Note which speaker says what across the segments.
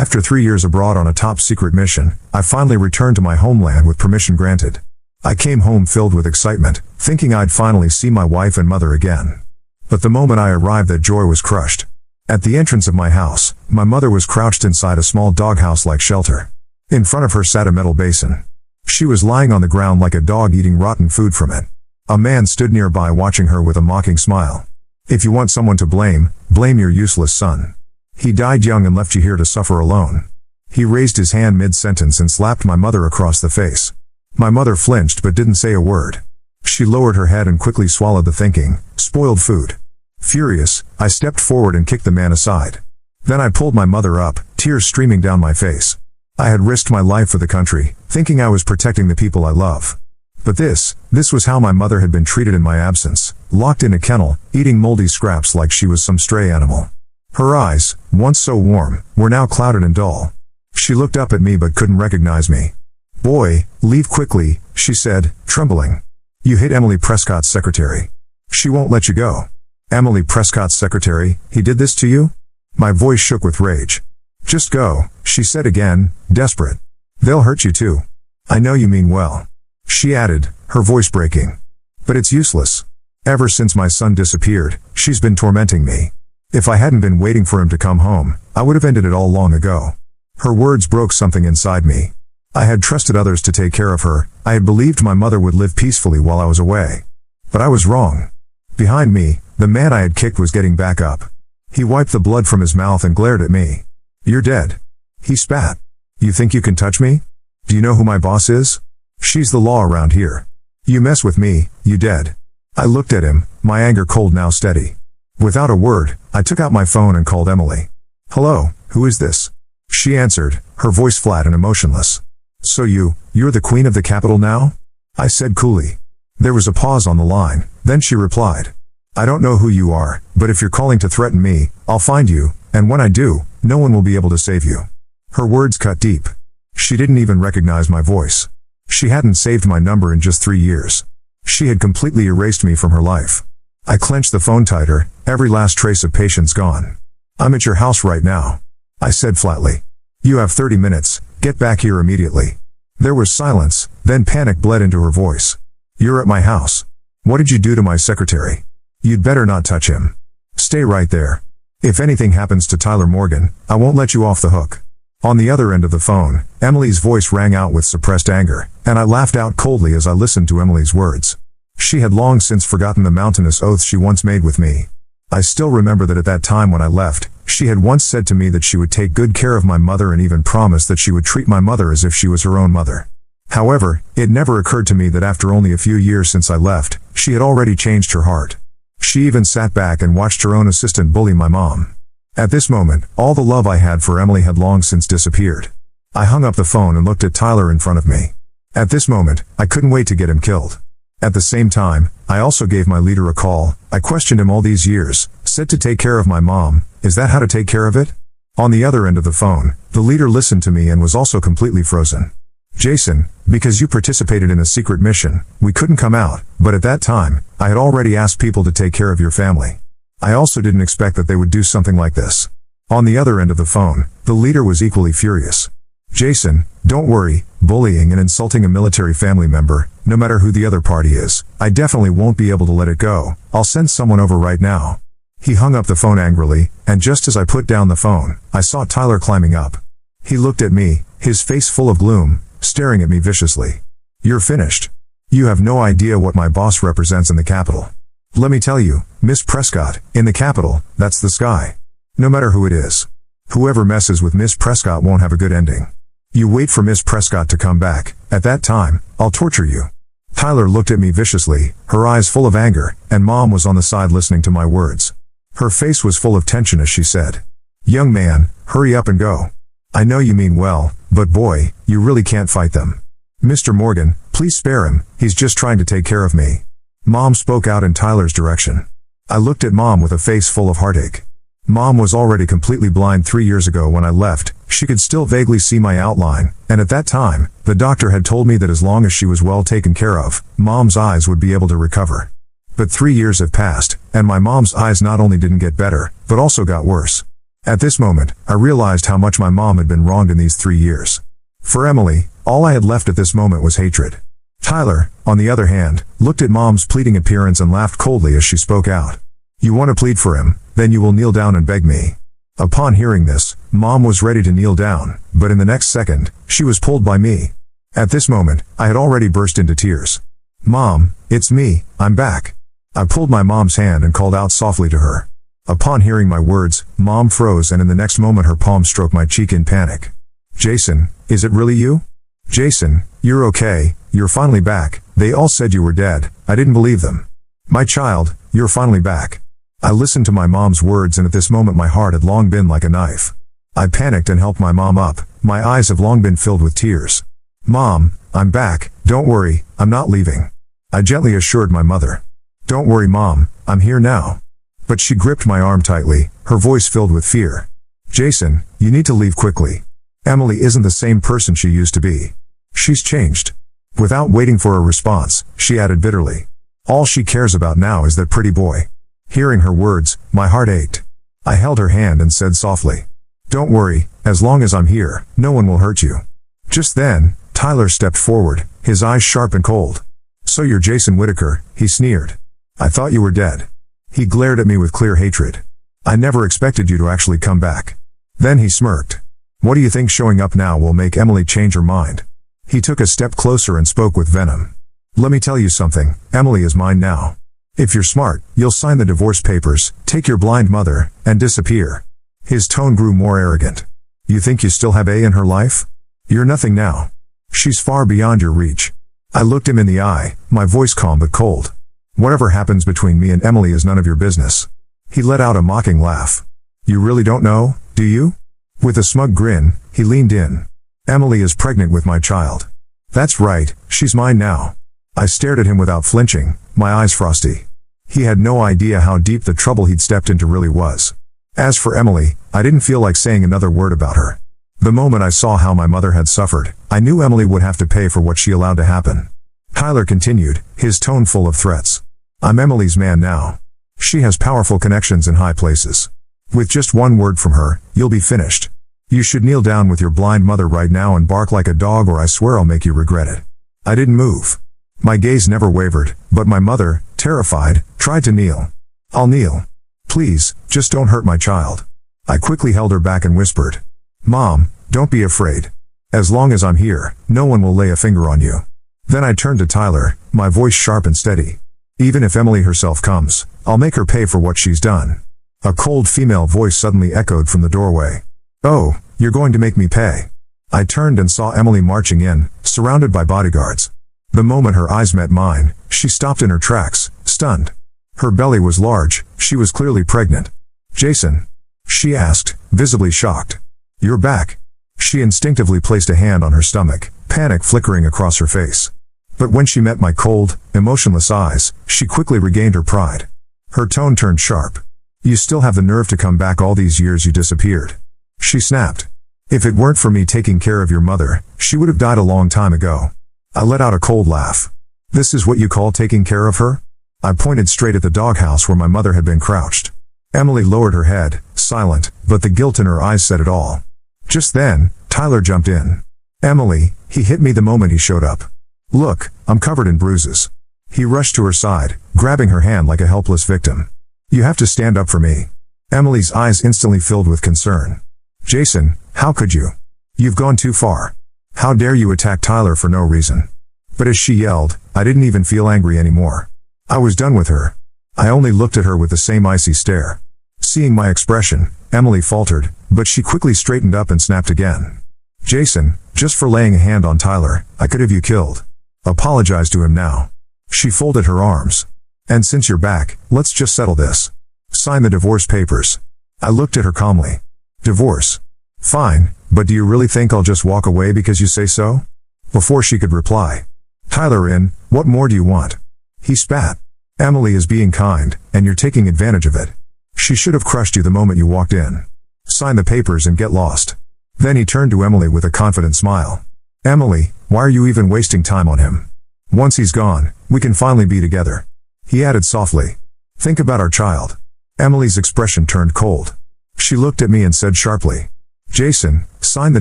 Speaker 1: After 3 years abroad on a top-secret mission, I finally returned to my homeland with permission granted. I came home filled with excitement, thinking I'd finally see my wife and mother again. But the moment I arrived, that joy was crushed. At the entrance of my house, my mother was crouched inside a small doghouse-like shelter. In front of her sat a metal basin. She was lying on the ground like a dog eating rotten food from it. A man stood nearby watching her with a mocking smile. "If you want someone to blame, blame your useless son. He died young and left you here to suffer alone." He raised his hand mid-sentence and slapped my mother across the face. My mother flinched but didn't say a word. She lowered her head and quickly swallowed the thinking, spoiled food. Furious, I stepped forward and kicked the man aside. Then I pulled my mother up, tears streaming down my face. I had risked my life for the country, thinking I was protecting the people I love. But this was how my mother had been treated in my absence, locked in a kennel, eating moldy scraps like she was some stray animal. Her eyes, once so warm, were now clouded and dull. She looked up at me but couldn't recognize me. "Boy, leave quickly," she said, trembling. "You hit Emily Prescott's secretary. She won't let you go." "Emily Prescott's secretary? He did this to you?" My voice shook with rage. "Just go," she said again, desperate. "They'll hurt you too. I know you mean well," she added, her voice breaking. "But it's useless. Ever since my son disappeared, she's been tormenting me. If I hadn't been waiting for him to come home, I would have ended it all long ago." Her words broke something inside me. I had trusted others to take care of her. I had believed my mother would live peacefully while I was away. But I was wrong. Behind me, the man I had kicked was getting back up. He wiped the blood from his mouth and glared at me. "You're dead," he spat. "You think you can touch me? Do you know who my boss is? She's the law around here. You mess with me, you dead." I looked at him, my anger cold now steady. Without a word, I took out my phone and called Emily. "Hello, who is this?" She answered, her voice flat and emotionless. "So you're the queen of the capital now?" I said coolly. There was a pause on the line, then she replied. "I don't know who you are, but if you're calling to threaten me, I'll find you, and when I do, no one will be able to save you." Her words cut deep. She didn't even recognize my voice. She hadn't saved my number in just 3 years. She had completely erased me from her life. I clenched the phone tighter, every last trace of patience gone. "I'm at your house right now," I said flatly. "You have 30 minutes, get back here immediately." There was silence, then panic bled into her voice. "You're at my house. What did you do to my secretary? You'd better not touch him. Stay right there. If anything happens to Tyler Morgan, I won't let you off the hook." On the other end of the phone, Emily's voice rang out with suppressed anger, and I laughed out coldly as I listened to Emily's words. She had long since forgotten the mountainous oaths she once made with me. I still remember that at that time when I left, she had once said to me that she would take good care of my mother and even promised that she would treat my mother as if she was her own mother. However, it never occurred to me that after only a few years since I left, she had already changed her heart. She even sat back and watched her own assistant bully my mom. At this moment, all the love I had for Emily had long since disappeared. I hung up the phone and looked at Tyler in front of me. At this moment, I couldn't wait to get him killed. At the same time, I also gave my leader a call. I questioned him all these years, said to take care of my mom. Is that how to take care of it? On the other end of the phone, the leader listened to me and was also completely frozen. "Jason, because you participated in a secret mission, we couldn't come out, but at that time, I had already asked people to take care of your family. I also didn't expect that they would do something like this." On the other end of the phone, the leader was equally furious. "Jason, don't worry, bullying and insulting a military family member, no matter who the other party is, I definitely won't be able to let it go. I'll send someone over right now." He hung up the phone angrily, and just as I put down the phone, I saw Tyler climbing up. He looked at me, his face full of gloom, staring at me viciously. "You're finished. You have no idea what my boss represents in the capital. Let me tell you, Miss Prescott, in the capital, that's the sky. No matter who it is. Whoever messes with Miss Prescott won't have a good ending. You wait for Miss Prescott to come back. At that time, I'll torture you." Tyler looked at me viciously, her eyes full of anger, and Mom was on the side listening to my words. Her face was full of tension as she said, "Young man, hurry up and go. I know you mean well, but boy, you really can't fight them. Mr. Morgan, please spare him, he's just trying to take care of me." Mom spoke out in Tyler's direction. I looked at Mom with a face full of heartache. Mom was already completely blind 3 years ago when I left. She could still vaguely see my outline, and at that time, the doctor had told me that as long as she was well taken care of, Mom's eyes would be able to recover. But 3 years have passed, and my mom's eyes not only didn't get better, but also got worse. At this moment, I realized how much my mom had been wronged in these 3 years. For Emily, all I had left at this moment was hatred. Tyler, on the other hand, looked at Mom's pleading appearance and laughed coldly as she spoke out. "You want to plead for him, then you will kneel down and beg me." Upon hearing this, Mom was ready to kneel down, but in the next second, she was pulled by me. At this moment, I had already burst into tears. "Mom, it's me, I'm back." I pulled my mom's hand and called out softly to her. Upon hearing my words, Mom froze, and in the next moment her palm stroked my cheek in panic. "Jason, is it really you? Jason, you're okay, you're finally back. They all said you were dead. I didn't believe them. My child, you're finally back." I listened to my mom's words, and at this moment my heart had long been like a knife. I panicked and helped my mom up. My eyes have long been filled with tears. "Mom, I'm back. Don't worry, I'm not leaving," I gently assured my mother. "Don't worry, Mom, I'm here now." But she gripped my arm tightly, her voice filled with fear. "Jason, you need to leave quickly. Emily isn't the same person she used to be. She's changed." Without waiting for a response, she added bitterly, "All she cares about now is that pretty boy." Hearing her words, my heart ached. I held her hand and said softly, "Don't worry, as long as I'm here, no one will hurt you." Just then, Tyler stepped forward, his eyes sharp and cold. "So you're Jason Whitaker," he sneered. "I thought you were dead." He glared at me with clear hatred. "I never expected you to actually come back." Then he smirked. "What do you think showing up now will make Emily change her mind?" He took a step closer and spoke with venom. "Let me tell you something, Emily is mine now. If you're smart, you'll sign the divorce papers, take your blind mother, and disappear." His tone grew more arrogant. "You think you still have A in her life? You're nothing now. She's far beyond your reach." I looked him in the eye, my voice calm but cold. "Whatever happens between me and Emily is none of your business." He let out a mocking laugh. "You really don't know, do you?" With a smug grin, he leaned in. "Emily is pregnant with my child." "That's right, she's mine now." I stared at him without flinching, my eyes frosty. He had no idea how deep the trouble he'd stepped into really was. As for Emily, I didn't feel like saying another word about her. The moment I saw how my mother had suffered, I knew Emily would have to pay for what she allowed to happen. Tyler continued, his tone full of threats. "I'm Emily's man now. She has powerful connections in high places. With just one word from her, you'll be finished. You should kneel down with your blind mother right now and bark like a dog, or I swear I'll make you regret it." I didn't move. My gaze never wavered, but my mother, terrified, tried to kneel. "I'll kneel. Please, just don't hurt my child." I quickly held her back and whispered, "Mom, don't be afraid. As long as I'm here, no one will lay a finger on you." Then I turned to Tyler, my voice sharp and steady. "Even if Emily herself comes, I'll make her pay for what she's done." A cold female voice suddenly echoed from the doorway. "Oh, you're going to make me pay." I turned and saw Emily marching in, surrounded by bodyguards. The moment her eyes met mine, she stopped in her tracks, stunned. Her belly was large, she was clearly pregnant. "Jason?" she asked, visibly shocked. "You're back." She instinctively placed a hand on her stomach, panic flickering across her face. But when she met my cold, emotionless eyes, she quickly regained her pride. Her tone turned sharp. "You still have the nerve to come back all these years you disappeared," she snapped. "If it weren't for me taking care of your mother, she would have died a long time ago." I let out a cold laugh. "This is what you call taking care of her?" I pointed straight at the doghouse where my mother had been crouched. Emily lowered her head, silent, but the guilt in her eyes said it all. Just then, Tyler jumped in. "Emily," he hit me the moment he showed up. "Look, I'm covered in bruises." He rushed to her side, grabbing her hand like a helpless victim. "You have to stand up for me." Emily's eyes instantly filled with concern. "Jason, how could you? You've gone too far. How dare you attack Tyler for no reason?" But as she yelled, I didn't even feel angry anymore. I was done with her. I only looked at her with the same icy stare. Seeing my expression, Emily faltered, but she quickly straightened up and snapped again. "Jason, just for laying a hand on Tyler, I could have you killed. Apologize to him now." She folded her arms. "And since you're back, let's just settle this. Sign the divorce papers." I looked at her calmly. "Divorce? Fine, but do you really think I'll just walk away because you say so?" Before she could reply, "Tyler what more do you want?" He spat. "Emily is being kind, and you're taking advantage of it. She should have crushed you the moment you walked in. Sign the papers and get lost." Then he turned to Emily with a confident smile. "Emily, why are you even wasting time on him? Once he's gone, we can finally be together." He added softly, "Think about our child." Emily's expression turned cold. She looked at me and said sharply, "Jason, sign the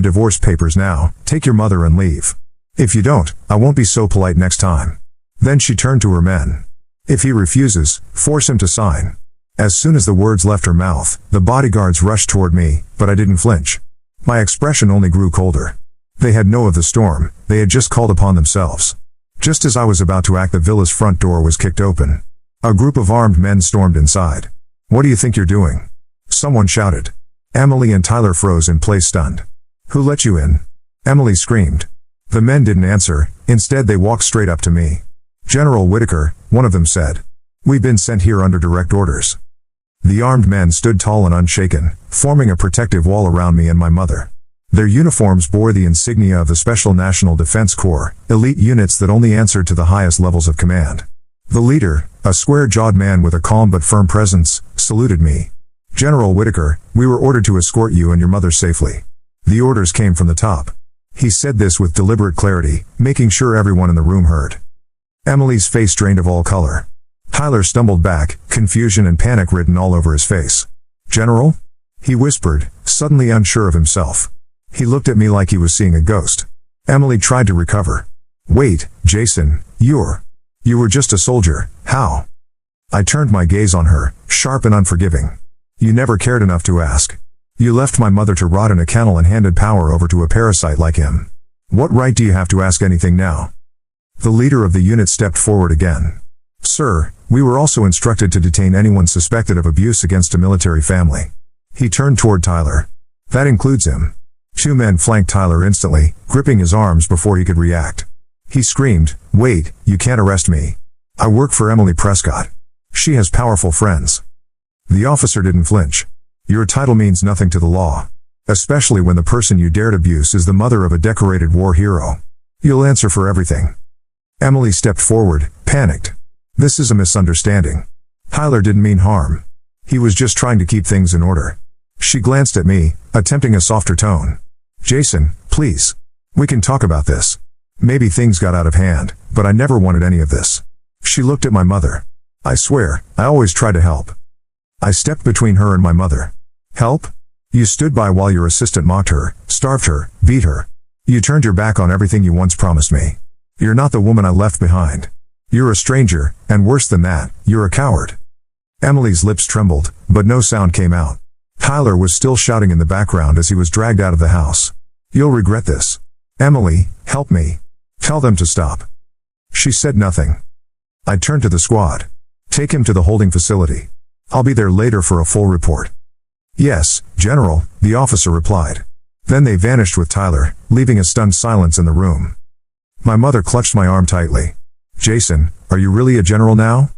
Speaker 1: divorce papers now, take your mother and leave. If you don't, I won't be so polite next time." Then she turned to her men. "If he refuses, force him to sign." As soon as the words left her mouth, the bodyguards rushed toward me, but I didn't flinch. My expression only grew colder. They had know of the storm, they had just called upon themselves. Just as I was about to act, the villa's front door was kicked open. A group of armed men stormed inside. "What do you think you're doing?" someone shouted. Emily and Tyler froze in place, stunned. "Who let you in?" Emily screamed. The men didn't answer, instead they walked straight up to me. "General Whitaker," one of them said. "We've been sent here under direct orders." The armed men stood tall and unshaken, forming a protective wall around me and my mother. Their uniforms bore the insignia of the Special National Defense Corps, elite units that only answered to the highest levels of command. The leader, a square-jawed man with a calm but firm presence, saluted me. "General Whitaker, we were ordered to escort you and your mother safely. The orders came from the top." He said this with deliberate clarity, making sure everyone in the room heard. Emily's face drained of all color. Tyler stumbled back, confusion and panic written all over his face. "General?" he whispered, suddenly unsure of himself. He looked at me like he was seeing a ghost. Emily tried to recover. "Wait, Jason, you were just a soldier, how?" I turned my gaze on her, sharp and unforgiving. "You never cared enough to ask. You left my mother to rot in a kennel and handed power over to a parasite like him. What right do you have to ask anything now?" The leader of the unit stepped forward again. "Sir, we were also instructed to detain anyone suspected of abuse against a military family." He turned toward Tyler. "That includes him." Two men flanked Tyler instantly, gripping his arms before he could react. He screamed, "Wait, you can't arrest me. I work for Emily Prescott. She has powerful friends." The officer didn't flinch. "Your title means nothing to the law. Especially when the person you dared abuse is the mother of a decorated war hero. You'll answer for everything." Emily stepped forward, panicked. "This is a misunderstanding. Tyler didn't mean harm. He was just trying to keep things in order." She glanced at me, attempting a softer tone. "Jason, please. We can talk about this. Maybe things got out of hand, but I never wanted any of this." She looked at my mother. "I swear, I always try to help." I stepped between her and my mother. "Help? You stood by while your assistant mocked her, starved her, beat her. You turned your back on everything you once promised me. You're not the woman I left behind. You're a stranger, and worse than that, you're a coward." Emily's lips trembled, but no sound came out. Tyler was still shouting in the background as he was dragged out of the house. "You'll regret this. Emily, help me. Tell them to stop." She said nothing. I turned to the squad. "Take him to the holding facility. I'll be there later for a full report." "Yes, General," the officer replied. Then they vanished with Tyler, leaving a stunned silence in the room. My mother clutched my arm tightly. "Jason, are you really a general now?"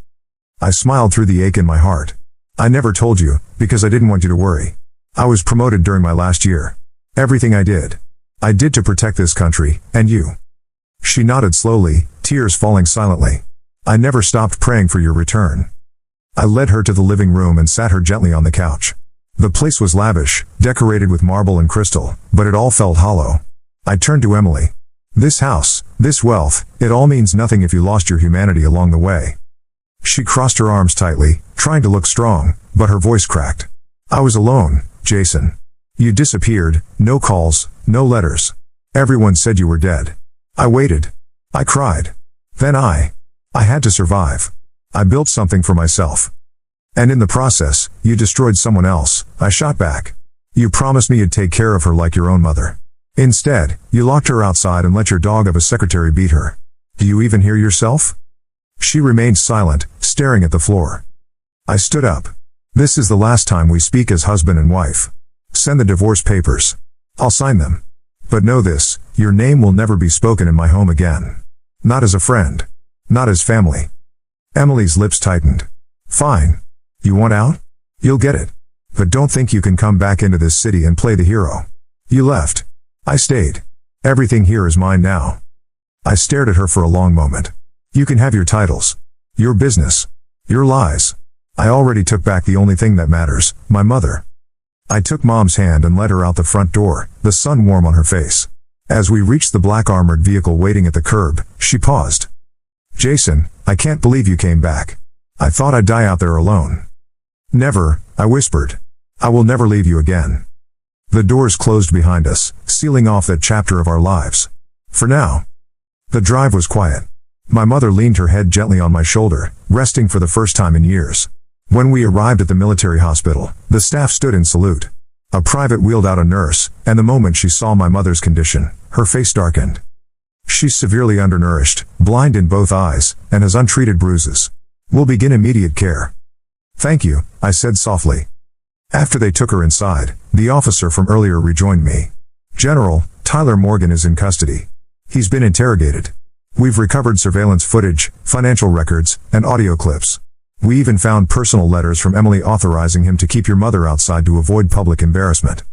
Speaker 1: I smiled through the ache in my heart. "I never told you, because I didn't want you to worry. I was promoted during my last year. Everything I did to protect this country, and you." She nodded slowly, tears falling silently. "I never stopped praying for your return." I led her to the living room and sat her gently on the couch. The place was lavish, decorated with marble and crystal, but it all felt hollow. I turned to Emily. "This house, this wealth, it all means nothing if you lost your humanity along the way." She crossed her arms tightly, trying to look strong, but her voice cracked. "I was alone, Jason. You disappeared, no calls, no letters. Everyone said you were dead. I waited. I cried. Then I had to survive. I built something for myself. And in the process, you destroyed someone else," I shot back. "You promised me you'd take care of her like your own mother. Instead, you locked her outside and let your dog of a secretary beat her. Do you even hear yourself?" She remained silent, staring at the floor. I stood up. "This is the last time we speak as husband and wife. Send the divorce papers. I'll sign them. But know this, your name will never be spoken in my home again. Not as a friend. Not as family." Emily's lips tightened. "Fine. You want out? You'll get it. But don't think you can come back into this city and play the hero. You left. I stayed. Everything here is mine now." I stared at her for a long moment. "You can have your titles. Your business. Your lies. I already took back the only thing that matters, my mother." I took Mom's hand and led her out the front door, the sun warm on her face. As we reached the black armored vehicle waiting at the curb, she paused. "Jason, I can't believe you came back. I thought I'd die out there alone." "Never," I whispered. I will never leave you again. The doors closed behind us, sealing off that chapter of our lives. For now. The drive was quiet. My mother leaned her head gently on my shoulder, resting for the first time in years. When we arrived at the military hospital, the staff stood in salute. A private wheeled out a nurse, and the moment she saw my mother's condition, her face darkened. She's severely undernourished, blind in both eyes, and has untreated bruises. We'll begin immediate care. Thank you, I said softly. After they took her inside, the officer from earlier rejoined me. General, Tyler Morgan is in custody. He's been interrogated. We've recovered surveillance footage, financial records, and audio clips. We even found personal letters from Emily authorizing him to keep your mother outside to avoid public embarrassment.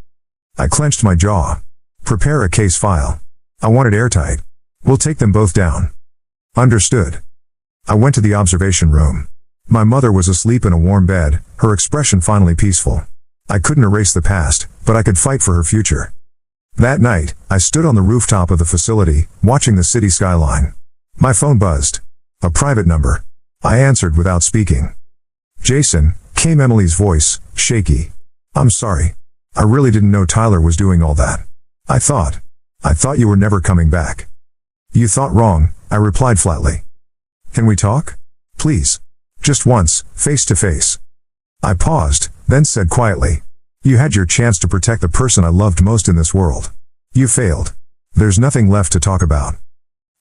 Speaker 1: I clenched my jaw. Prepare a case file. I want it airtight. We'll take them both down. Understood. I went to the observation room. My mother was asleep in a warm bed, her expression finally peaceful. I couldn't erase the past, but I could fight for her future. That night, I stood on the rooftop of the facility, watching the city skyline. My phone buzzed. A private number. I answered without speaking. Jason, came Emily's voice, shaky. I'm sorry. I really didn't know Tyler was doing all that. I thought you were never coming back. You thought wrong, I replied flatly. Can we talk? Please. Just once, face to face. I paused, then said quietly. You had your chance to protect the person I loved most in this world. You failed. There's nothing left to talk about.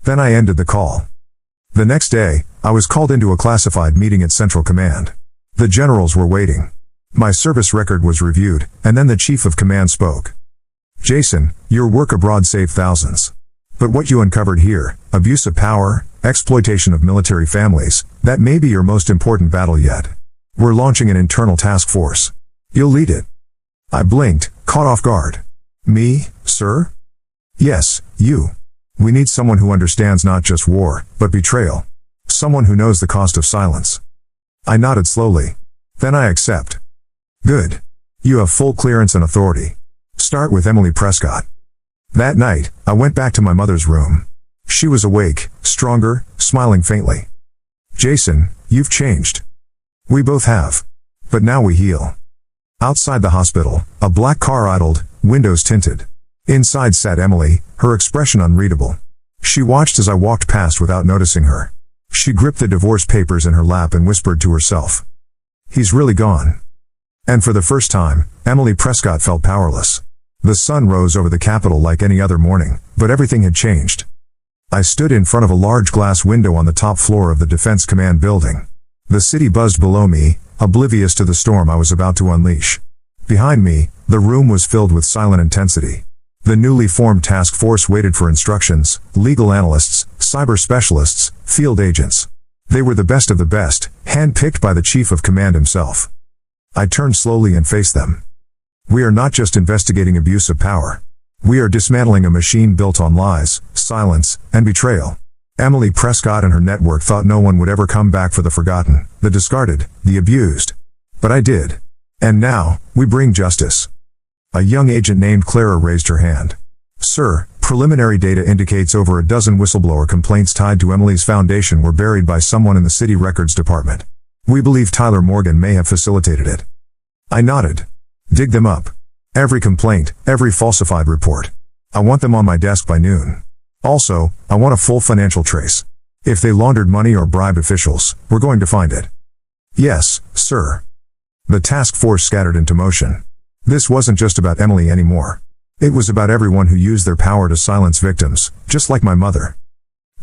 Speaker 1: Then I ended the call. The next day, I was called into a classified meeting at Central Command. The generals were waiting. My service record was reviewed, and then the Chief of Command spoke. Jason, your work abroad saved thousands. But what you uncovered here, abuse of power, exploitation of military families, that may be your most important battle yet. We're launching an internal task force. You'll lead it. I blinked, caught off guard. Me, sir? Yes, you. We need someone who understands not just war, but betrayal. Someone who knows the cost of silence. I nodded slowly. Then I accept. Good. You have full clearance and authority. Start with Emily Prescott. That night, I went back to my mother's room. She was awake, stronger, smiling faintly. Jason, you've changed. We both have. But now we heal. Outside the hospital, a black car idled, windows tinted. Inside sat Emily, her expression unreadable. She watched as I walked past without noticing her. She gripped the divorce papers in her lap and whispered to herself. He's really gone. And for the first time, Emily Prescott felt powerless. The sun rose over the Capitol like any other morning, but everything had changed. I stood in front of a large glass window on the top floor of the Defense Command building. The city buzzed below me, oblivious to the storm I was about to unleash. Behind me, the room was filled with silent intensity. The newly formed task force waited for instructions, legal analysts, cyber specialists, field agents. They were the best of the best, hand-picked by the Chief of Command himself. I turned slowly and faced them. We are not just investigating abuse of power. We are dismantling a machine built on lies, silence, and betrayal. Emily Prescott and her network thought no one would ever come back for the forgotten, the discarded, the abused. But I did. And now, we bring justice. A young agent named Clara raised her hand. Sir, preliminary data indicates over a dozen whistleblower complaints tied to Emily's foundation were buried by someone in the city records department. We believe Tyler Morgan may have facilitated it. I nodded. Dig them up. Every complaint, every falsified report. I want them on my desk by noon. Also, I want a full financial trace. If they laundered money or bribed officials, we're going to find it. Yes, sir. The task force scattered into motion. This wasn't just about Emily anymore. It was about everyone who used their power to silence victims, just like my mother.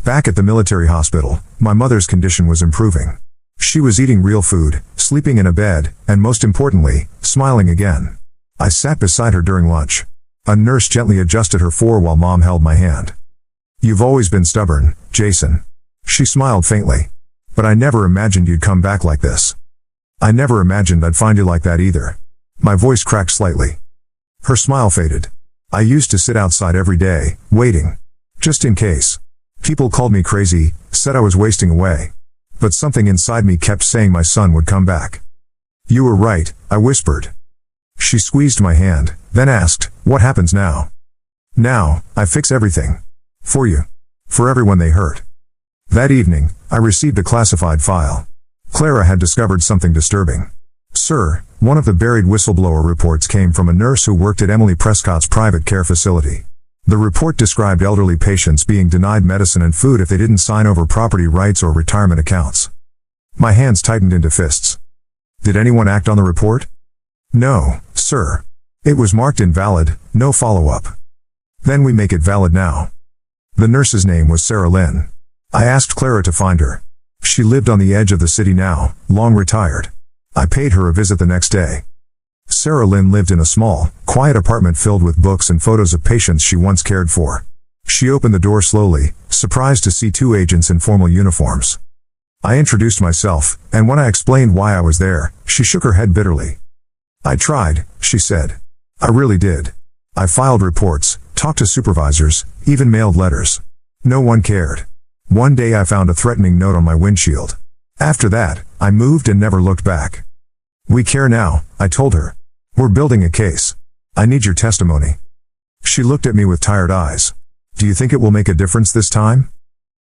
Speaker 1: Back at the military hospital, my mother's condition was improving. She was eating real food, sleeping in a bed, and most importantly, smiling again. I sat beside her during lunch. A nurse gently adjusted her fore while Mom held my hand. You've always been stubborn, Jason. She smiled faintly. But I never imagined you'd come back like this. I never imagined I'd find you like that either. My voice cracked slightly. Her smile faded. I used to sit outside every day, waiting. Just in case. People called me crazy, said I was wasting away. But something inside me kept saying my son would come back. You were right, I whispered. She squeezed my hand, then asked, what happens now? Now, I fix everything. For you. For everyone they hurt. That evening, I received a classified file. Clara had discovered something disturbing. Sir, One of the buried whistleblower reports came from a nurse who worked at Emily Prescott's private care facility. The report described elderly patients being denied medicine and food if they didn't sign over property rights or retirement accounts. My hands tightened into fists. Did anyone act on the report? No, sir. It was marked invalid, no follow-up. Then we make it valid now. The nurse's name was Sarah Lynn. I asked Clara to find her. She lived on the edge of the city now, long retired. I paid her a visit the next day. Sarah Lynn lived in a small, quiet apartment filled with books and photos of patients she once cared for. She opened the door slowly, surprised to see two agents in formal uniforms. I introduced myself, and when I explained why I was there, she shook her head bitterly. I tried, she said. I really did. I filed reports, talked to supervisors, even mailed letters. No one cared. One day I found a threatening note on my windshield. After that, I moved and never looked back. We care now, I told her. We're building a case. I need your testimony. She looked at me with tired eyes. Do you think it will make a difference this time?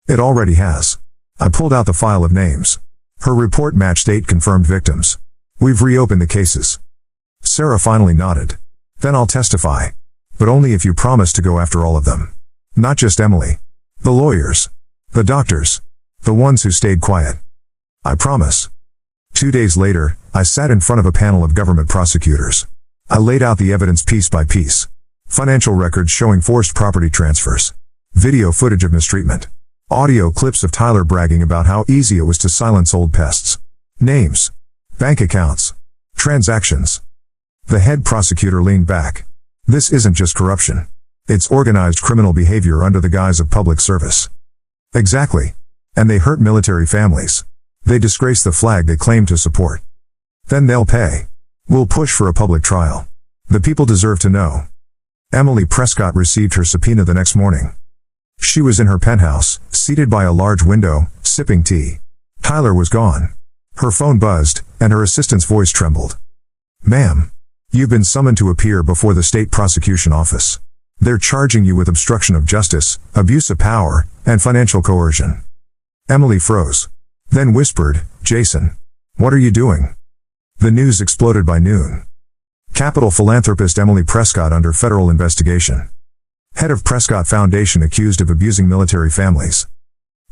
Speaker 1: It already has. I pulled out the file of names. Her report matched 8 confirmed victims. We've reopened the cases. Sarah finally nodded. Then I'll testify. But only if you promise to go after all of them. Not just Emily. The lawyers. The doctors. The ones who stayed quiet. I promise. 2 days later, I sat in front of a panel of government prosecutors. I laid out the evidence piece by piece. Financial records showing forced property transfers. Video footage of mistreatment. Audio clips of Tyler bragging about how easy it was to silence old pests. Names. Bank accounts. Transactions. The head prosecutor leaned back. This isn't just corruption. It's organized criminal behavior under the guise of public service. Exactly. And they hurt military families. They disgrace the flag they claim to support. Then they'll pay. We'll push for a public trial. The people deserve to know. Emily Prescott received her subpoena the next morning. She was in her penthouse, seated by a large window, sipping tea. Tyler was gone. Her phone buzzed, and her assistant's voice trembled. Ma'am, you've been summoned to appear before the state prosecution office. They're charging you with obstruction of justice, abuse of power, and financial coercion. Emily froze. Then whispered, Jason, what are you doing? The news exploded by noon. Capital philanthropist Emily Prescott under federal investigation. Head of Prescott Foundation accused of abusing military families.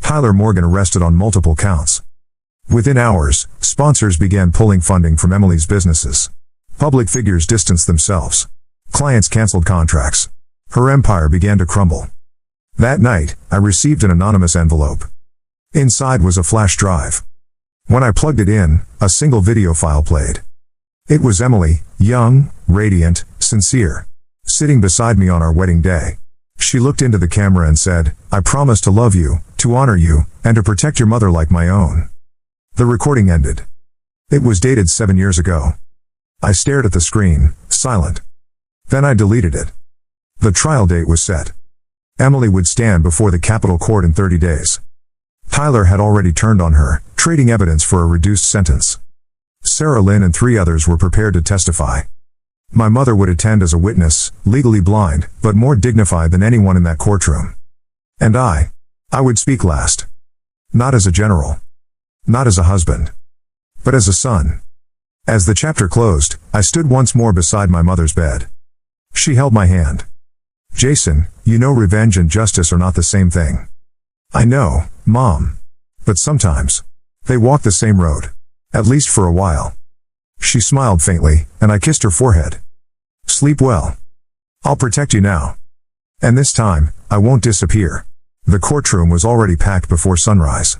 Speaker 1: Tyler Morgan arrested on multiple counts. Within hours, sponsors began pulling funding from Emily's businesses. Public figures distanced themselves. Clients canceled contracts. Her empire began to crumble. That night, I received an anonymous envelope. Inside was a flash drive. When I plugged it in, a single video file played. It was Emily, young, radiant, sincere, sitting beside me on our wedding day. She looked into the camera and said, I promise to love you, to honor you, and to protect your mother like my own. The recording ended. It was dated 7 years ago. I stared at the screen, silent. Then I deleted it. The trial date was set. Emily would stand before the Capitol Court in 30 days. Tyler had already turned on her, trading evidence for a reduced sentence. Sarah Lynn and 3 others were prepared to testify. My mother would attend as a witness, legally blind, but more dignified than anyone in that courtroom. And I would speak last. Not as a general. Not as a husband. But as a son. As the chapter closed, I stood once more beside my mother's bed. She held my hand. Jason, you know revenge and justice are not the same thing. I know, Mom. But sometimes, they walk the same road. At least for a while. She smiled faintly, and I kissed her forehead. Sleep well. I'll protect you now. And this time, I won't disappear. The courtroom was already packed before sunrise.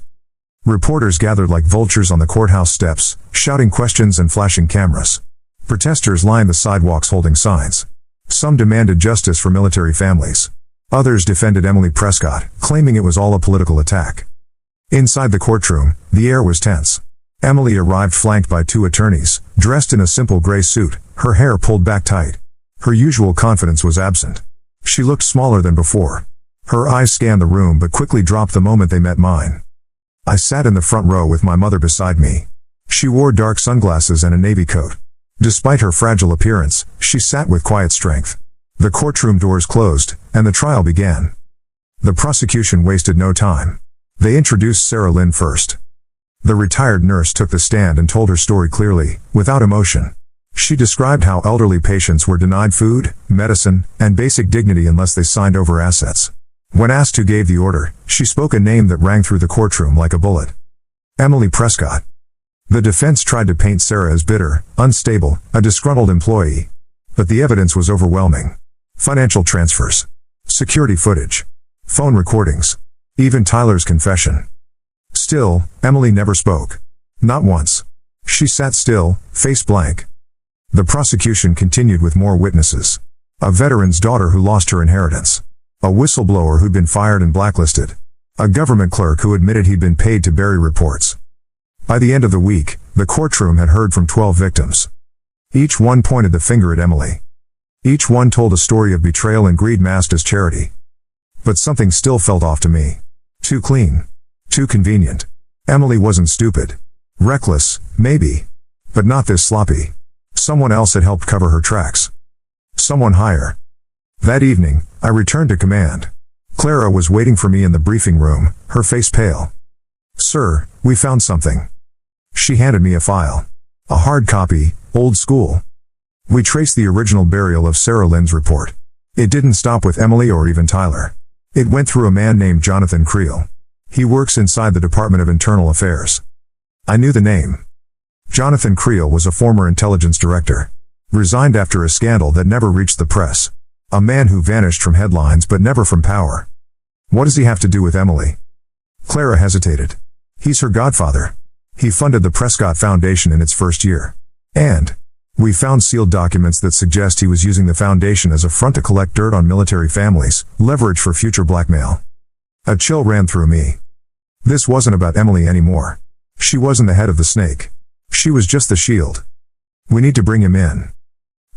Speaker 1: Reporters gathered like vultures on the courthouse steps, shouting questions and flashing cameras. Protesters lined the sidewalks holding signs. Some demanded justice for military families. Others defended Emily Prescott, claiming it was all a political attack. Inside the courtroom, the air was tense. Emily arrived flanked by 2 attorneys, dressed in a simple gray suit, her hair pulled back tight. Her usual confidence was absent. She looked smaller than before. Her eyes scanned the room but quickly dropped the moment they met mine. I sat in the front row with my mother beside me. She wore dark sunglasses and a navy coat. Despite her fragile appearance, she sat with quiet strength. The courtroom doors closed, and the trial began. The prosecution wasted no time. They introduced Sarah Lynn first. The retired nurse took the stand and told her story clearly, without emotion. She described how elderly patients were denied food, medicine, and basic dignity unless they signed over assets. When asked who gave the order, she spoke a name that rang through the courtroom like a bullet. Emily Prescott. The defense tried to paint Sarah as bitter, unstable, a disgruntled employee. But the evidence was overwhelming. Financial transfers. Security footage. Phone recordings. Even Tyler's confession. Still, Emily never spoke. Not once. She sat still, face blank. The prosecution continued with more witnesses. A veteran's daughter who lost her inheritance. A whistleblower who'd been fired and blacklisted. A government clerk who admitted he'd been paid to bury reports. By the end of the week, the courtroom had heard from 12 victims. Each one pointed the finger at Emily. Each one told a story of betrayal and greed masked as charity. But something still felt off to me. Too clean. Too convenient. Emily wasn't stupid. Reckless, maybe. But not this sloppy. Someone else had helped cover her tracks. Someone higher. That evening, I returned to command. Clara was waiting for me in the briefing room, her face pale. "Sir, we found something." She handed me a file. A hard copy, old school. We traced the original burial of Sarah Lynn's report. It didn't stop with Emily or even Tyler. It went through a man named Jonathan Creel. He works inside the Department of Internal Affairs. I knew the name. Jonathan Creel was a former intelligence director. Resigned after a scandal that never reached the press. A man who vanished from headlines but never from power. What does he have to do with Emily? Clara hesitated. He's her godfather. He funded the Prescott Foundation in its first year. And we found sealed documents that suggest he was using the foundation as a front to collect dirt on military families, leverage for future blackmail. A chill ran through me. This wasn't about Emily anymore. She wasn't the head of the snake. She was just the shield. We need to bring him in.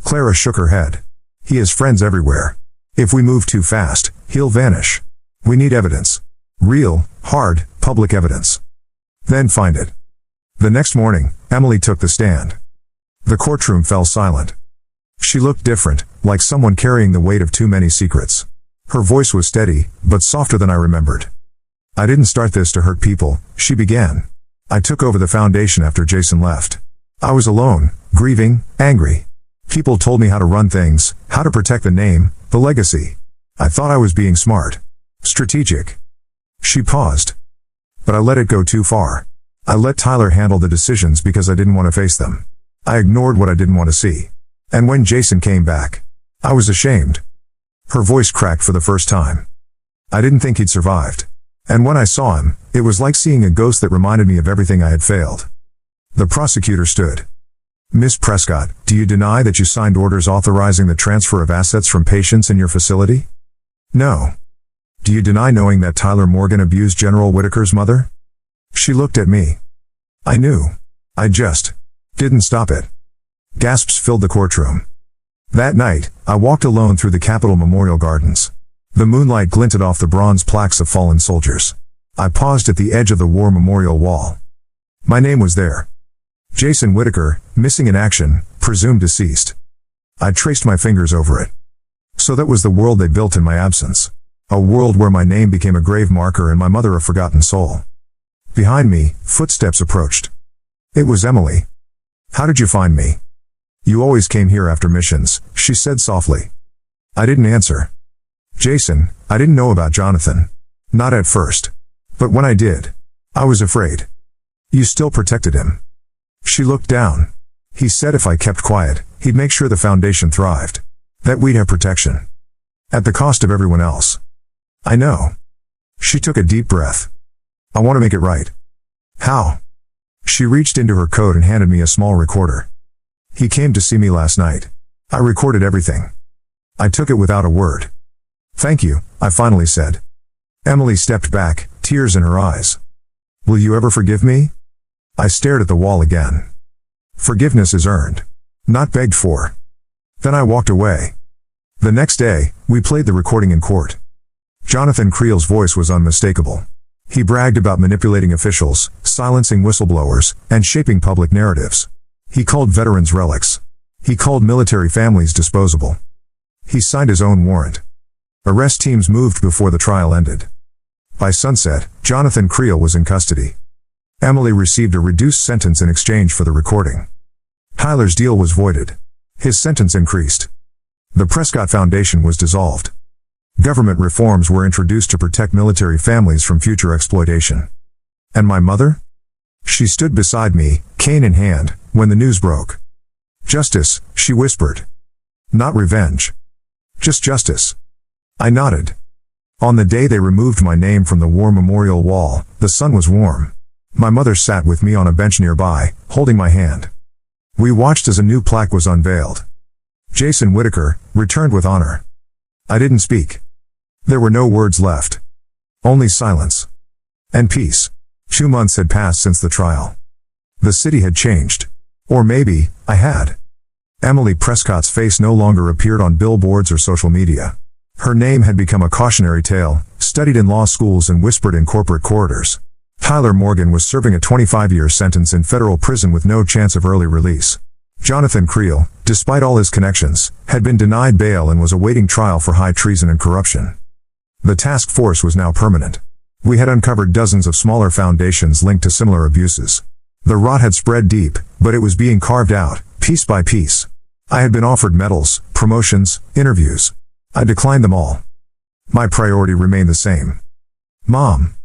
Speaker 1: Clara shook her head. He has friends everywhere. If we move too fast, he'll vanish. We need evidence. Real, hard, public evidence. Then find it. The next morning, Emily took the stand. The courtroom fell silent. She looked different, like someone carrying the weight of too many secrets. Her voice was steady, but softer than I remembered. "I didn't start this to hurt people," she began. "I took over the foundation after Jason left. I was alone, grieving, angry. People told me how to run things, how to protect the name, the legacy. I thought I was being smart. Strategic." She paused. But I let it go too far. I let Tyler handle the decisions because I didn't want to face them. I ignored what I didn't want to see. And when Jason came back, I was ashamed. Her voice cracked for the first time. I didn't think he'd survived. And when I saw him, it was like seeing a ghost that reminded me of everything I had failed. The prosecutor stood. "Miss Prescott, do you deny that you signed orders authorizing the transfer of assets from patients in your facility?" "No." "Do you deny knowing that Tyler Morgan abused General Whitaker's mother?" She looked at me. I knew. I just didn't stop it. Gasps filled the courtroom. That night, I walked alone through the Capitol Memorial Gardens. The moonlight glinted off the bronze plaques of fallen soldiers. I paused at the edge of the war memorial wall. My name was there. Jason Whitaker, missing in action, presumed deceased. I traced my fingers over it. So that was the world they built in my absence. A world where my name became a grave marker and my mother a forgotten soul. Behind me, footsteps approached. It was Emily. "How did you find me?" "You always came here after missions," she said softly. I didn't answer. "Jason, I didn't know about Jonathan. Not at first. But when I did, I was afraid. You still protected him." She looked down. "He said if I kept quiet, he'd make sure the foundation thrived. That we'd have protection. At the cost of everyone else." "I know." She took a deep breath. "I want to make it right." "How?" She reached into her coat and handed me a small recorder. "He came to see me last night. I recorded everything." I took it without a word. "Thank you," I finally said. Emily stepped back, tears in her eyes. "Will you ever forgive me?" I stared at the wall again. Forgiveness is earned, not begged for. Then I walked away. The next day, we played the recording in court. Jonathan Creel's voice was unmistakable. He bragged about manipulating officials, silencing whistleblowers, and shaping public narratives. He called veterans relics. He called military families disposable. He signed his own warrant. Arrest teams moved before the trial ended. By sunset, Jonathan Creel was in custody. Emily received a reduced sentence in exchange for the recording. Tyler's deal was voided. His sentence increased. The Prescott Foundation was dissolved. Government reforms were introduced to protect military families from future exploitation. And my mother? She stood beside me, cane in hand, when the news broke. "Justice," she whispered. "Not revenge. Just justice." I nodded. On the day they removed my name from the war memorial wall, the sun was warm. My mother sat with me on a bench nearby, holding my hand. We watched as a new plaque was unveiled. Jason Whitaker, returned with honor. I didn't speak. There were no words left. Only silence. And peace. 2 months had passed since the trial. The city had changed. Or maybe, I had. Emily Prescott's face no longer appeared on billboards or social media. Her name had become a cautionary tale, studied in law schools and whispered in corporate corridors. Tyler Morgan was serving a 25-year sentence in federal prison with no chance of early release. Jonathan Creel, despite all his connections, had been denied bail and was awaiting trial for high treason and corruption. The task force was now permanent. We had uncovered dozens of smaller foundations linked to similar abuses. The rot had spread deep, but it was being carved out, piece by piece. I had been offered medals, promotions, interviews. I declined them all. My priority remained the same. Mom.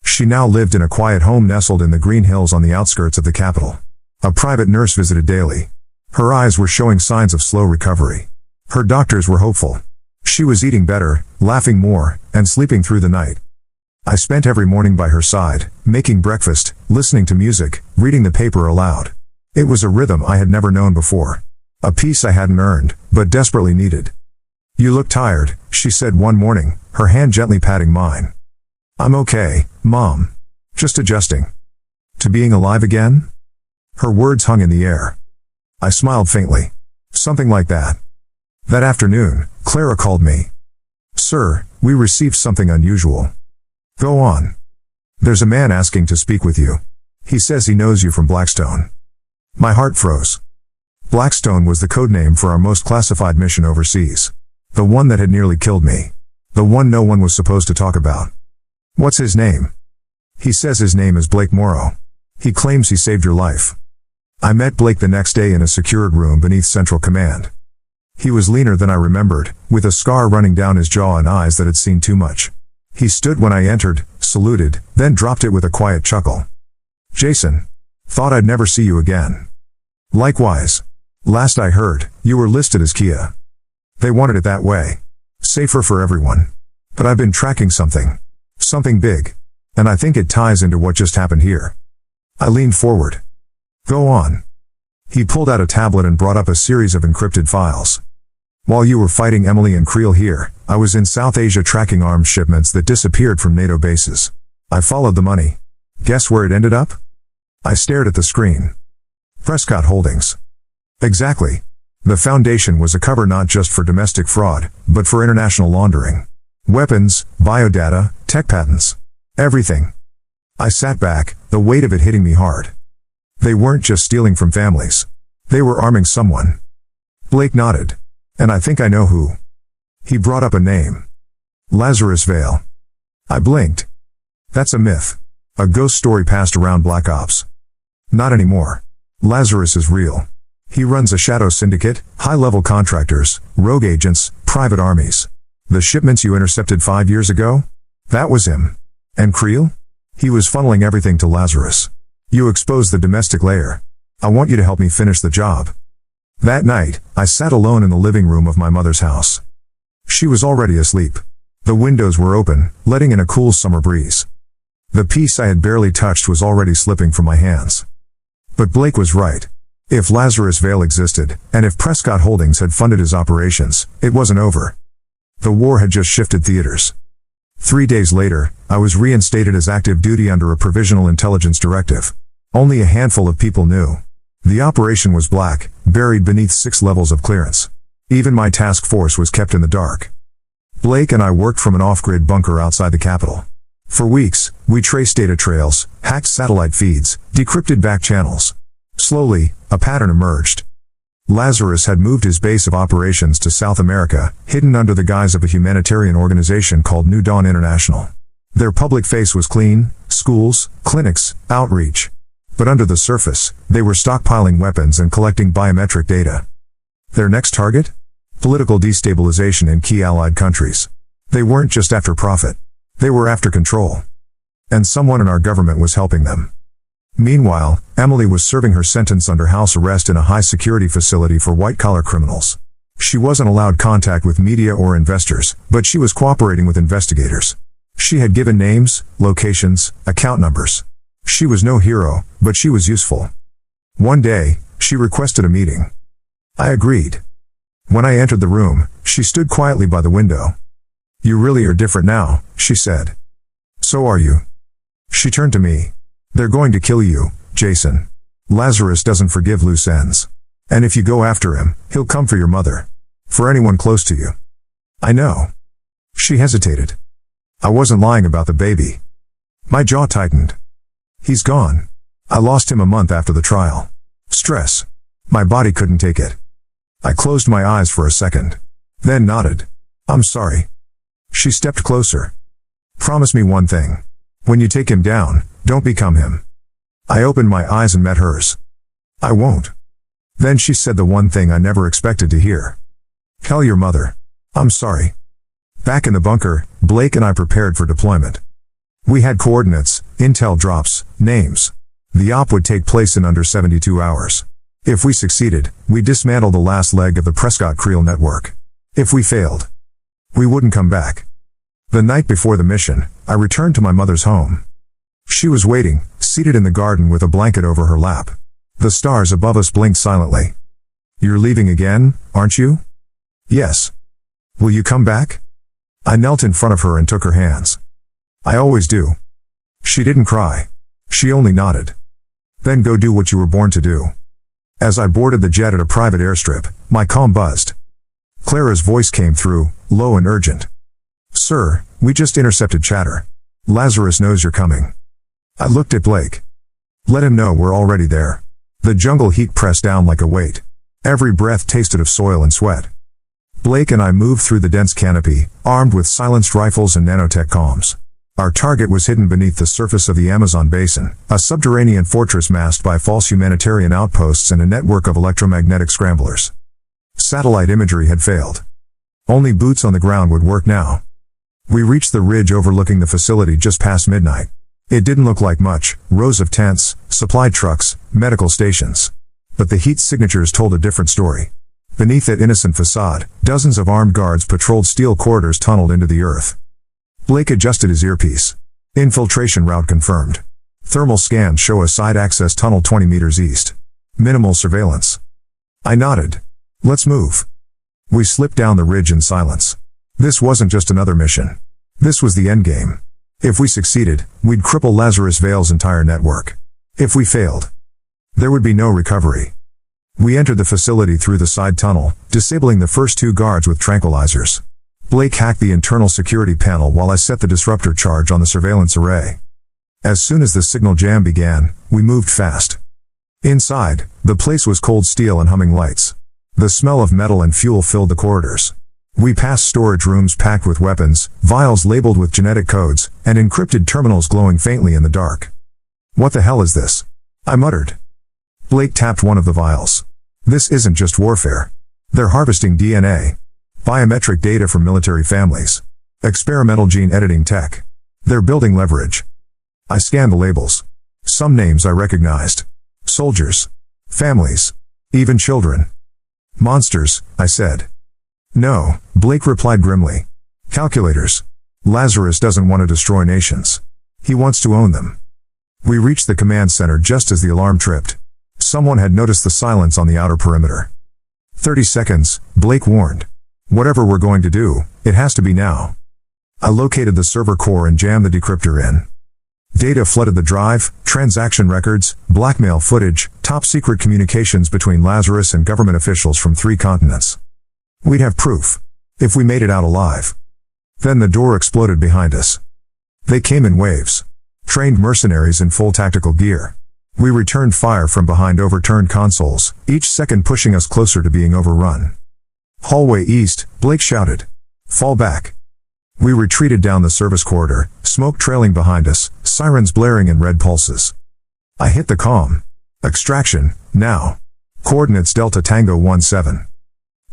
Speaker 1: She now lived in a quiet home nestled in the green hills on the outskirts of the capital. A private nurse visited daily. Her eyes were showing signs of slow recovery. Her doctors were hopeful. She was eating better, laughing more, and sleeping through the night. I spent every morning by her side, making breakfast, listening to music, reading the paper aloud. It was a rhythm I had never known before. A peace I hadn't earned, but desperately needed. "You look tired," she said one morning, her hand gently patting mine. "I'm okay, Mom. Just adjusting." To being alive again? Her words hung in the air. I smiled faintly. Something like that. That afternoon, Clara called me. "Sir, we received something unusual." "Go on." "There's a man asking to speak with you. He says he knows you from Blackstone." My heart froze. Blackstone was the codename for our most classified mission overseas. The one that had nearly killed me. The one no one was supposed to talk about. "What's his name?" "He says his name is Blake Morrow. He claims he saved your life." I met Blake the next day in a secured room beneath Central Command. He was leaner than I remembered, with a scar running down his jaw and eyes that had seen too much. He stood when I entered, saluted, then dropped it with a quiet chuckle. "Jason. Thought I'd never see you again." "Likewise. Last I heard, you were listed as Kia. They wanted it that way. Safer for everyone. But I've been tracking something. Something big. And I think it ties into what just happened here." I leaned forward. "Go on." He pulled out a tablet and brought up a series of encrypted files. "While you were fighting Emily and Creel here, I was in South Asia tracking arms shipments that disappeared from NATO bases. I followed the money. Guess where it ended up?" I stared at the screen. "Prescott Holdings." "Exactly. The foundation was a cover not just for domestic fraud, but for international laundering. Weapons, biodata, tech patents. Everything." I sat back, the weight of it hitting me hard. They weren't just stealing from families. They were arming someone. Blake nodded. "And I think I know who." He brought up a name. Lazarus Vale. I blinked. "That's a myth. A ghost story passed around Black Ops." "Not anymore. Lazarus is real. He runs a shadow syndicate, high-level contractors, rogue agents, private armies. The shipments you intercepted 5 years ago? That was him. And Creel? He was funneling everything to Lazarus. You exposed the domestic layer. I want you to help me finish the job." That night, I sat alone in the living room of my mother's house. She was already asleep. The windows were open, letting in a cool summer breeze. The piece I had barely touched was already slipping from my hands. But Blake was right. If Lazarus Vale existed, and if Prescott Holdings had funded his operations, it wasn't over. The war had just shifted theaters. 3 days later, I was reinstated as active duty under a provisional intelligence directive. Only a handful of people knew. The operation was black, buried beneath 6 levels of clearance. Even my task force was kept in the dark. Blake and I worked from an off-grid bunker outside the capital. For weeks, we traced data trails, hacked satellite feeds, decrypted back channels. Slowly, a pattern emerged. Lazarus had moved his base of operations to South America, hidden under the guise of a humanitarian organization called New Dawn International. Their public face was clean: schools, clinics, outreach. But under the surface, they were stockpiling weapons and collecting biometric data. Their next target? Political destabilization in key allied countries. They weren't just after profit. They were after control. And someone in our government was helping them. Meanwhile, Emily was serving her sentence under house arrest in a high-security facility for white-collar criminals. She wasn't allowed contact with media or investors, but she was cooperating with investigators. She had given names, locations, account numbers. She was no hero, but she was useful. One day, she requested a meeting. I agreed. When I entered the room, she stood quietly by the window. "You really are different now," she said. "So are you." She turned to me. "They're going to kill you, Jason. Lazarus doesn't forgive loose ends. And if you go after him, he'll come for your mother. For anyone close to you." "I know." She hesitated. I wasn't lying about the baby. My jaw tightened. "He's gone. I lost him a month after the trial. Stress. My body couldn't take it." I closed my eyes for a second. Then nodded. "I'm sorry." She stepped closer. "Promise me one thing. When you take him down, don't become him." I opened my eyes and met hers. "I won't." Then she said the one thing I never expected to hear. "Tell your mother. I'm sorry." Back in the bunker, Blake and I prepared for deployment. We had coordinates, intel drops, names. The op would take place in under 72 hours. If we succeeded, we'd dismantle the last leg of the Prescott-Creel network. If we failed, we wouldn't come back. The night before the mission, I returned to my mother's home. She was waiting, seated in the garden with a blanket over her lap. The stars above us blinked silently. "You're leaving again, aren't you?" "Yes." "Will you come back?" I knelt in front of her and took her hands. "I always do." She didn't cry. She only nodded. "Then go do what you were born to do." As I boarded the jet at a private airstrip, my comm buzzed. Clara's voice came through, low and urgent. "Sir, we just intercepted chatter. Lazarus knows you're coming." I looked at Blake. "Let him know we're already there." The jungle heat pressed down like a weight. Every breath tasted of soil and sweat. Blake and I moved through the dense canopy, armed with silenced rifles and nanotech comms. Our target was hidden beneath the surface of the Amazon basin, a subterranean fortress masked by false humanitarian outposts and a network of electromagnetic scramblers. Satellite imagery had failed. Only boots on the ground would work now. We reached the ridge overlooking the facility just past midnight. It didn't look like much, rows of tents, supply trucks, medical stations. But the heat signatures told a different story. Beneath that innocent facade, dozens of armed guards patrolled steel corridors tunneled into the earth. Blake adjusted his earpiece. "Infiltration route confirmed. Thermal scans show a side access tunnel 20 meters east. Minimal surveillance." I nodded. "Let's move." We slipped down the ridge in silence. This wasn't just another mission. This was the endgame. If we succeeded, we'd cripple Lazarus Vale's entire network. If we failed, there would be no recovery. We entered the facility through the side tunnel, disabling the first two guards with tranquilizers. Blake hacked the internal security panel while I set the disruptor charge on the surveillance array. As soon as the signal jam began, we moved fast. Inside, the place was cold steel and humming lights. The smell of metal and fuel filled the corridors. We passed storage rooms packed with weapons, vials labeled with genetic codes, and encrypted terminals glowing faintly in the dark. "What the hell is this?" I muttered. Blake tapped one of the vials. "This isn't just warfare. They're harvesting DNA. Biometric data from military families. Experimental gene editing tech. They're building leverage." I scanned the labels. Some names I recognized. Soldiers. Families. Even children. "Monsters," I said. "No," Blake replied grimly. "Calculators. Lazarus doesn't want to destroy nations. He wants to own them." We reached the command center just as the alarm tripped. Someone had noticed the silence on the outer perimeter. 30 seconds, Blake warned. "Whatever we're going to do, it has to be now." I located the server core and jammed the decryptor in. Data flooded the drive, transaction records, blackmail footage, top-secret communications between Lazarus and government officials from 3 continents. We'd have proof. If we made it out alive. Then the door exploded behind us. They came in waves. Trained mercenaries in full tactical gear. We returned fire from behind overturned consoles, each second pushing us closer to being overrun. "Hallway east," Blake shouted. "Fall back." We retreated down the service corridor, smoke trailing behind us, sirens blaring in red pulses. I hit the comm. Extraction, now. Coordinates Delta Tango 17.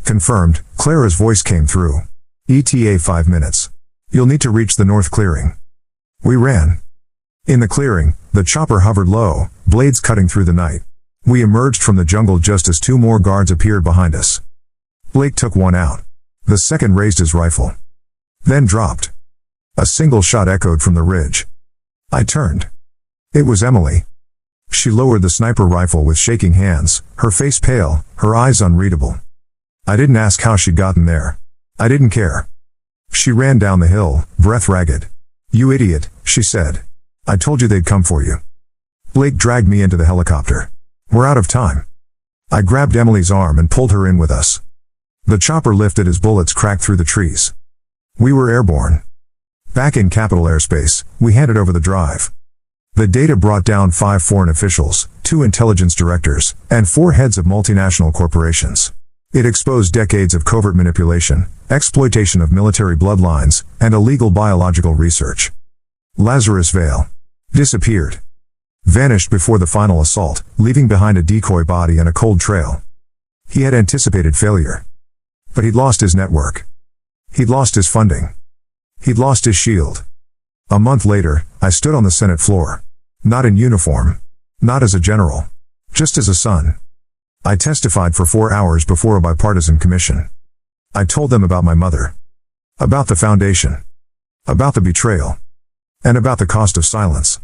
Speaker 1: Confirmed, Clara's voice came through. ETA 5 minutes. You'll need to reach the north clearing. We ran. In the clearing, the chopper hovered low, blades cutting through the night. We emerged from the jungle just as 2 more guards appeared behind us. Blake took one out. The second raised his rifle. Then dropped. A single shot echoed from the ridge. I turned. It was Emily. She lowered the sniper rifle with shaking hands, her face pale, her eyes unreadable. I didn't ask how she'd gotten there. I didn't care. She ran down the hill, breath ragged. You idiot, she said. I told you they'd come for you. Blake dragged me into the helicopter. We're out of time. I grabbed Emily's arm and pulled her in with us. The chopper lifted as bullets cracked through the trees. We were airborne. Back in Capital Airspace, we handed over the drive. The data brought down 5 foreign officials, 2 intelligence directors, and 4 heads of multinational corporations. It exposed decades of covert manipulation, exploitation of military bloodlines, and illegal biological research. Lazarus Vale disappeared. Vanished before the final assault, leaving behind a decoy body and a cold trail. He had anticipated failure. But he'd lost his network. He'd lost his funding. He'd lost his shield. A month later, I stood on the Senate floor. Not in uniform. Not as a general. Just as a son. I testified for 4 hours before a bipartisan commission. I told them about my mother. About the foundation. About the betrayal. And about the cost of silence.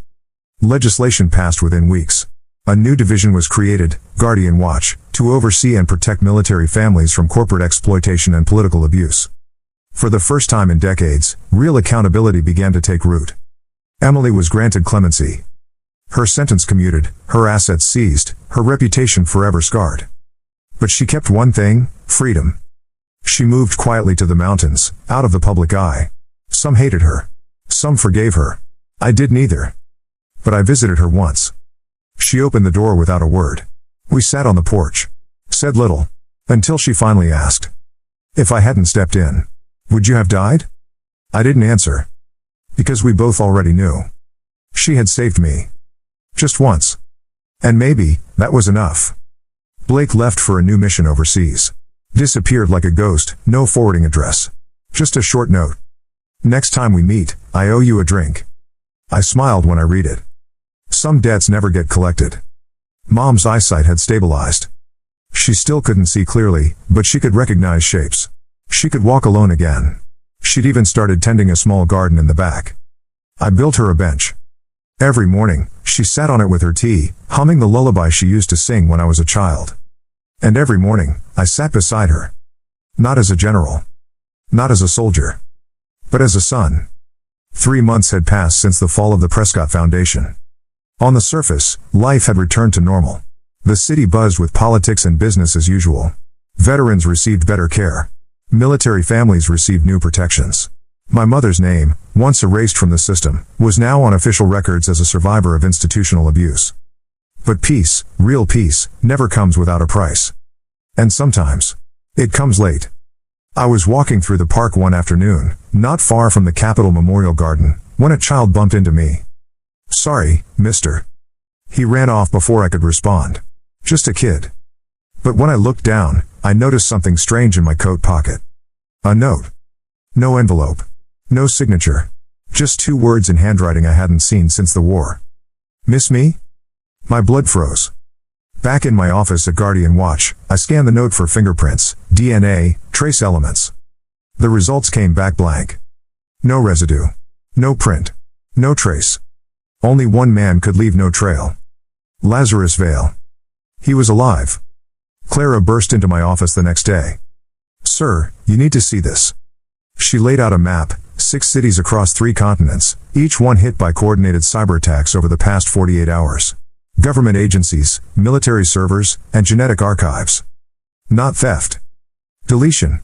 Speaker 1: Legislation passed within weeks. A new division was created, Guardian Watch, to oversee and protect military families from corporate exploitation and political abuse. For the first time in decades, real accountability began to take root. Emily was granted clemency. Her sentence commuted, her assets seized, her reputation forever scarred. But she kept one thing, freedom. She moved quietly to the mountains, out of the public eye. Some hated her. Some forgave her. I did neither. But I visited her once. She opened the door without a word. We sat on the porch. Said little. Until she finally asked. If I hadn't stepped in, would you have died? I didn't answer. Because we both already knew. She had saved me. Just once. And maybe, that was enough. Blake left for a new mission overseas. Disappeared like a ghost, no forwarding address. Just a short note. Next time we meet, I owe you a drink. I smiled when I read it. Some debts never get collected. Mom's eyesight had stabilized. She still couldn't see clearly, but she could recognize shapes. She could walk alone again. She'd even started tending a small garden in the back. I built her a bench. Every morning, she sat on it with her tea, humming the lullaby she used to sing when I was a child. And every morning, I sat beside her. Not as a general. Not as a soldier. But as a son. 3 months had passed since the fall of the Prescott Foundation. On the surface, life had returned to normal. The city buzzed with politics and business as usual. Veterans received better care. Military families received new protections. My mother's name, once erased from the system, was now on official records as a survivor of institutional abuse. But peace, real peace, never comes without a price. And sometimes, it comes late. I was walking through the park one afternoon, not far from the Capitol Memorial Garden, when a child bumped into me. Sorry, mister. He ran off before I could respond. Just a kid. But when I looked down, I noticed something strange in my coat pocket. A note. No envelope. No signature. Just 2 words in handwriting I hadn't seen since the war. Miss me? My blood froze. Back in my office at Guardian Watch, I scanned the note for fingerprints, DNA, trace elements. The results came back blank. No residue. No print. No trace. Only one man could leave no trail. Lazarus Vale. He was alive. Clara burst into my office the next day. Sir, you need to see this. She laid out a map, 6 cities across 3 continents, each one hit by coordinated cyber attacks over the past 48 hours. Government agencies, military servers, and genetic archives. Not theft. Deletion.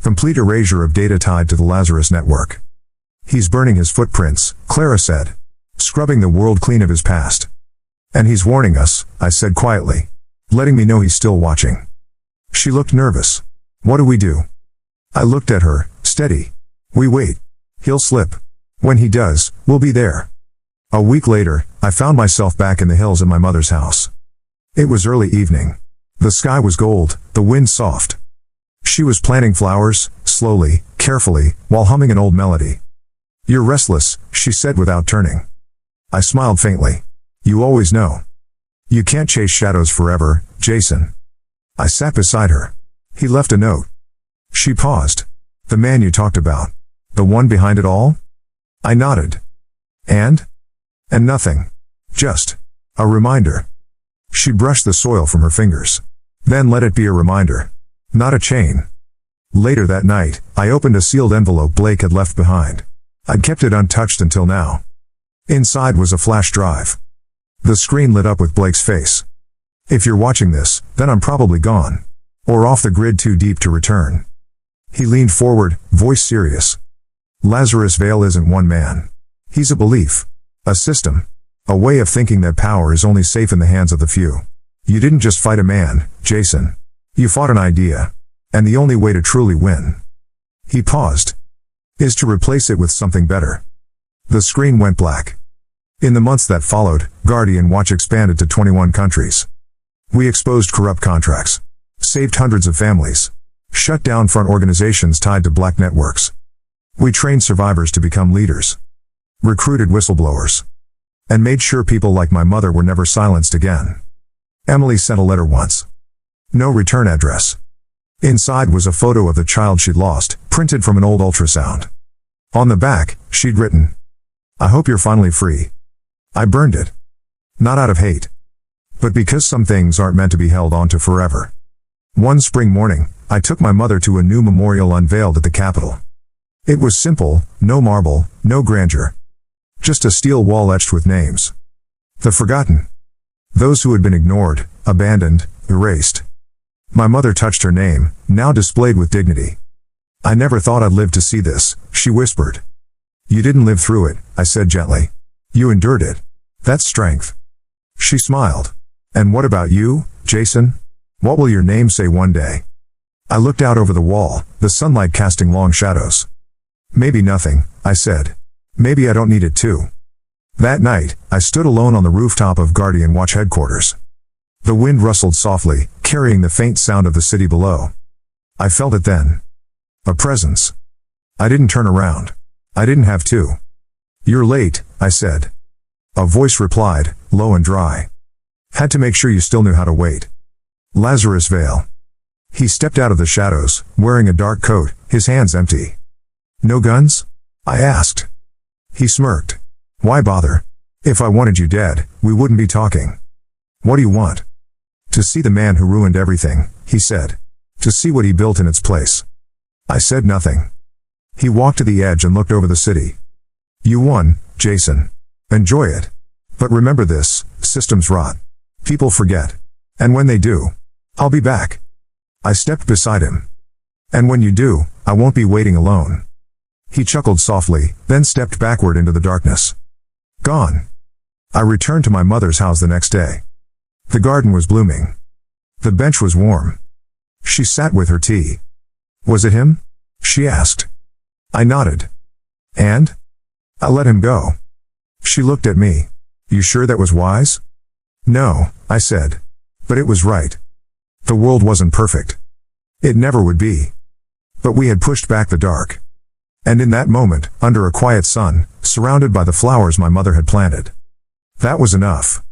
Speaker 1: Complete erasure of data tied to the Lazarus network. He's burning his footprints, Clara said. Scrubbing the world clean of his past. And he's warning us, I said quietly. Letting me know he's still watching. She looked nervous. What do we do? I looked at her, steady. We wait. He'll slip. When he does, we'll be there. A week later, I found myself back in the hills at my mother's house. It was early evening. The sky was gold, the wind soft. She was planting flowers, slowly, carefully, while humming an old melody. "You're restless," she said without turning. I smiled faintly. "You always know. You can't chase shadows forever, Jason." I sat beside her. "He left a note." She paused. "The man you talked about. The one behind it all?" I nodded. And nothing. Just a reminder." She brushed the soil from her fingers. "Then let it be a reminder. Not a chain." Later that night, I opened a sealed envelope Blake had left behind. I'd kept it untouched until now. Inside was a flash drive. The screen lit up with Blake's face. "If you're watching this, then I'm probably gone. Or off the grid too deep to return." He leaned forward, voice serious. "Lazarus Vale isn't one man. He's a belief. A system. A way of thinking that power is only safe in the hands of the few. You didn't just fight a man, Jason. You fought an idea. And the only way to truly win," he paused, "is to replace it with something better." The screen went black. In the months that followed, Guardian Watch expanded to 21 countries. We exposed corrupt contracts, saved hundreds of families, shut down front organizations tied to black networks. We trained survivors to become leaders, recruited whistleblowers, and made sure people like my mother were never silenced again. Emily sent a letter once. No return address. Inside was a photo of the child she'd lost, printed from an old ultrasound. On the back, she'd written, "I hope you're finally free." I burned it. Not out of hate, but because some things aren't meant to be held onto forever. One spring morning, I took my mother to a new memorial unveiled at the Capitol. It was simple, no marble, no grandeur. Just a steel wall etched with names. The forgotten. Those who had been ignored, abandoned, erased. My mother touched her name, now displayed with dignity. "I never thought I'd live to see this," she whispered. "You didn't live through it," I said gently. "You endured it. That's strength." She smiled. "And what about you, Jason? What will your name say one day?" I looked out over the wall, the sunlight casting long shadows. "Maybe nothing," I said. "Maybe I don't need it to." That night, I stood alone on the rooftop of Guardian Watch headquarters. The wind rustled softly, carrying the faint sound of the city below. I felt it then. A presence. I didn't turn around. I didn't have to. "You're late," I said. A voice replied, low and dry. "Had to make sure you still knew how to wait." Lazarus Vale. He stepped out of the shadows, wearing a dark coat, his hands empty. "No guns?" I asked. He smirked. "Why bother? If I wanted you dead, we wouldn't be talking." "What do you want?" "To see the man who ruined everything," he said. "To see what he built in its place." I said nothing. He walked to the edge and looked over the city. "You won, Jason. Enjoy it. But remember this, systems rot. People forget. And when they do, I'll be back." I stepped beside him. "And when you do, I won't be waiting alone." He chuckled softly, then stepped backward into the darkness. Gone. I returned to my mother's house the next day. The garden was blooming. The bench was warm. She sat with her tea. "Was it him?" she asked. I nodded. "And?" "I let him go." She looked at me. "You sure that was wise?" "No," I said. "But it was right. The world wasn't perfect. It never would be. But we had pushed back the dark. And in that moment, under a quiet sun, surrounded by the flowers my mother had planted, that was enough."